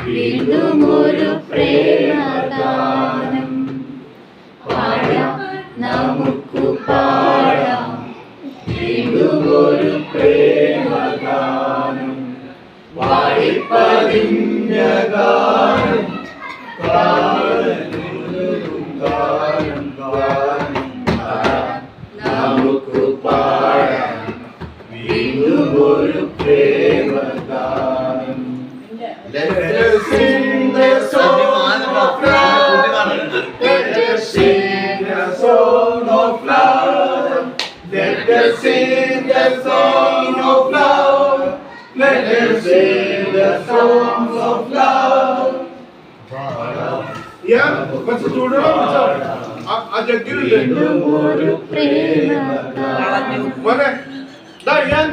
വീണ്ടുമൊരു പ്രേമഗാനം പാടാം, നമുക്ക് പാടാം. വീണ്ടുമൊരു പ്രേമഗാനം പാടിപ്പതിഞ്ഞ ഗാനം, നമുക്ക് പാടാം. വീണ്ടുമൊരു പ്രേമഗാനം. Let us sing the song of love. Let us sing the song of love. Let us sing the song of love. Let us sing the song of love. Yeah, what's the story? I just give it. What? That, yeah.